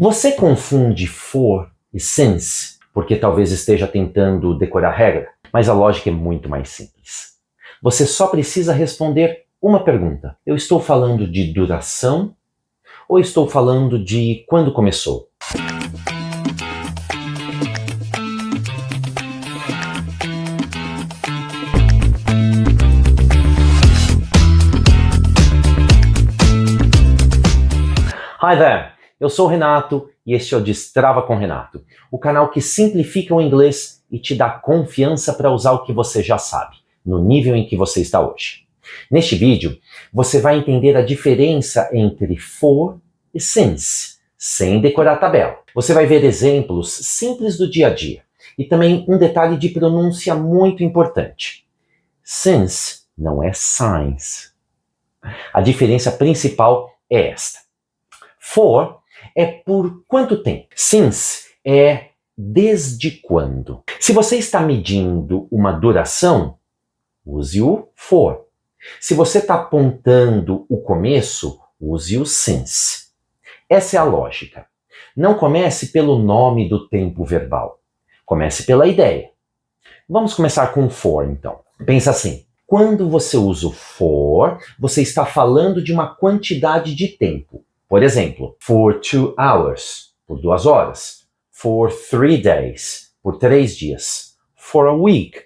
Você confunde for e since, porque talvez esteja tentando decorar a regra, mas a lógica é muito mais simples. Você só precisa responder uma pergunta. Eu estou falando de duração ou estou falando de quando começou? Hi there! Eu sou o Renato e este é o Destrava com Renato, o canal que simplifica o inglês e te dá confiança para usar o que você já sabe, no nível em que você está hoje. Neste vídeo, você vai entender a diferença entre for e since, sem decorar a tabela. Você vai ver exemplos simples do dia a dia e também um detalhe de pronúncia muito importante. Since não é since. A diferença principal é esta. For é por quanto tempo. Since é desde quando. Se você está medindo uma duração, use o for. Se você está apontando o começo, use o since. Essa é a lógica. Não comece pelo nome do tempo verbal. Comece pela ideia. Vamos começar com for, então. Pensa assim. Quando você usa o for, você está falando de uma quantidade de tempo. Por exemplo, for 2 hours, por 2 horas. For 3 days, por 3 dias. For a week,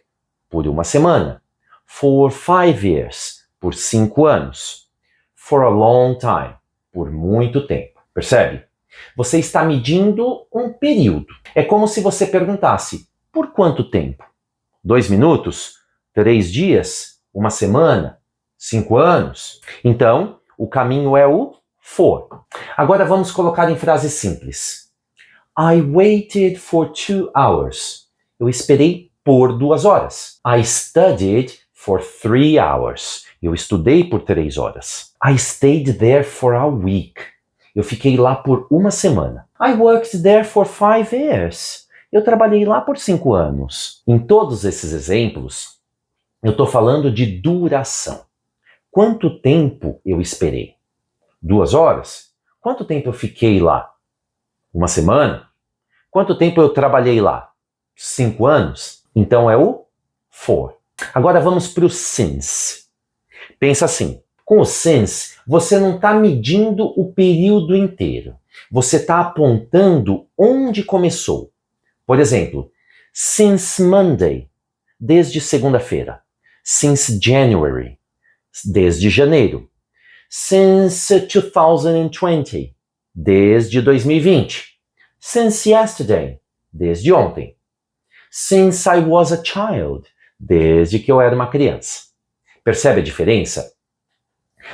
por uma semana. For 5 years, por 5 anos. For a long time, por muito tempo. Percebe? Você está medindo um período. É como se você perguntasse, por quanto tempo? 2 minutos? 3 dias? Uma semana? 5 anos? Então, o caminho é o for. Agora vamos colocar em frases simples. I waited for 2 hours. Eu esperei por 2 horas. I studied for 3 hours. Eu estudei por 3 horas. I stayed there for a week. Eu fiquei lá por uma semana. I worked there for 5 years. Eu trabalhei lá por 5 anos. Em todos esses exemplos, eu estou falando de duração. Quanto tempo eu esperei? 2 horas? Quanto tempo eu fiquei lá? Uma semana? Quanto tempo eu trabalhei lá? 5 anos? Então é o for. Agora vamos para o since. Pensa assim, com o since, você não está medindo o período inteiro. Você está apontando onde começou. Por exemplo, since Monday, desde segunda-feira. Since January, desde janeiro. Since 2020, desde 2020. Since yesterday, desde ontem. Since I was a child, desde que eu era uma criança. Percebe a diferença?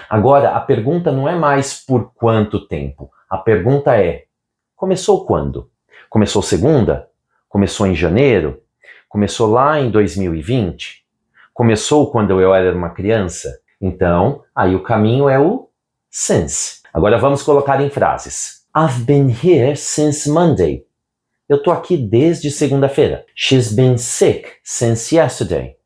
Agora, a pergunta não é mais por quanto tempo. A pergunta é, começou quando? Começou segunda? Começou em janeiro? Começou lá em 2020? Começou quando eu era uma criança? Então, aí o caminho é o since. Agora vamos colocar em frases. I've been here since Monday. Eu tô aqui desde segunda-feira. She's been sick since yesterday.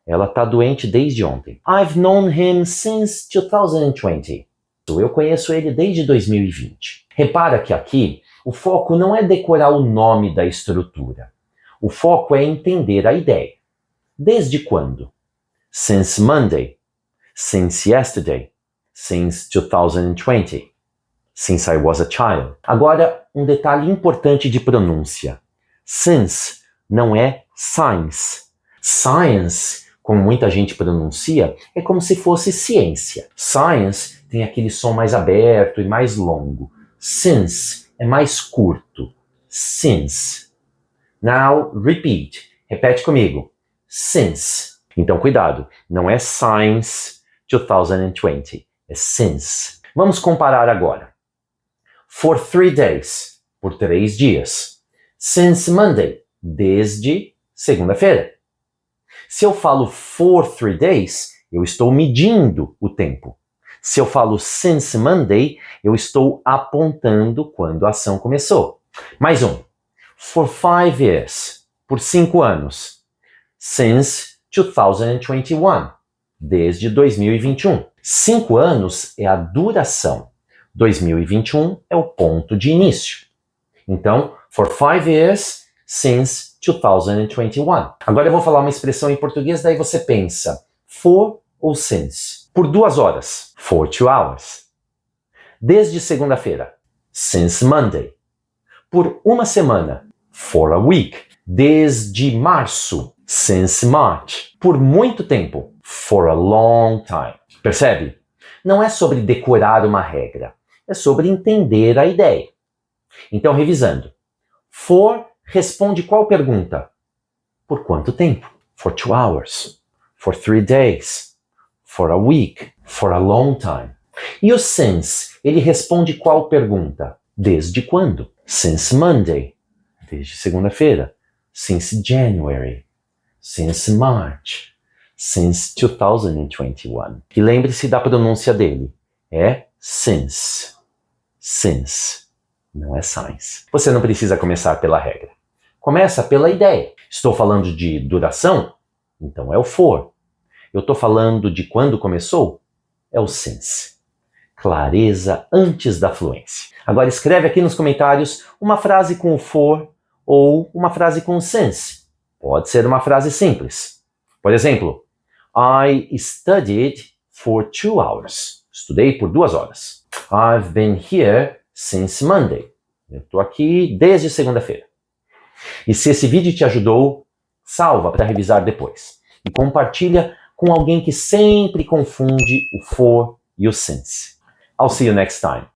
Ela tá doente desde ontem. I've known him since 2020. Eu conheço ele desde 2020. Repara que aqui o foco não é decorar o nome da estrutura. O foco é entender a ideia. Desde quando? Since Monday. Since yesterday, since 2020, since I was a child. Agora, um detalhe importante de pronúncia. Since não é science. Science, como muita gente pronuncia, é como se fosse ciência. Science tem aquele som mais aberto e mais longo. Since é mais curto. Since. Now, repeat. Repete comigo. Since. Então, cuidado. Não é since 2020, é since. Vamos comparar agora. For 3 days, por 3 dias. Since Monday, desde segunda-feira. Se eu falo for 3 days, eu estou medindo o tempo. Se eu falo since Monday, eu estou apontando quando a ação começou. Mais um. For 5 years, por 5 anos. Since 2021. Desde 2021. 5 anos é a duração. 2021 é o ponto de início. Então, for 5 years since 2021. Agora eu vou falar uma expressão em português, daí você pensa, for ou since? Por 2 horas, for 2 hours. Desde segunda-feira, since Monday. Por uma semana, for a week. Desde março, since March. Por muito tempo, for a long time. Percebe? Não é sobre decorar uma regra, é sobre entender a ideia. Então, revisando. For responde qual pergunta? Por quanto tempo? For 2 hours. For 3 days. For a week. For a long time. E o since, ele responde qual pergunta? Desde quando? Since Monday. Desde segunda-feira. Since January. Since March. Since 2021. E lembre-se da pronúncia dele. É since. Since. Não é since. Você não precisa começar pela regra. Começa pela ideia. Estou falando de duração? Então é o for. Eu estou falando de quando começou? É o since. Clareza antes da fluência. Agora escreve aqui nos comentários uma frase com o for ou uma frase com o since. Pode ser uma frase simples. Por exemplo, I studied for 2 hours. Estudei por 2 horas. I've been here since Monday. Eu estou aqui desde segunda-feira. E se esse vídeo te ajudou, salva para revisar depois. E compartilha com alguém que sempre confunde o for e o since. I'll see you next time.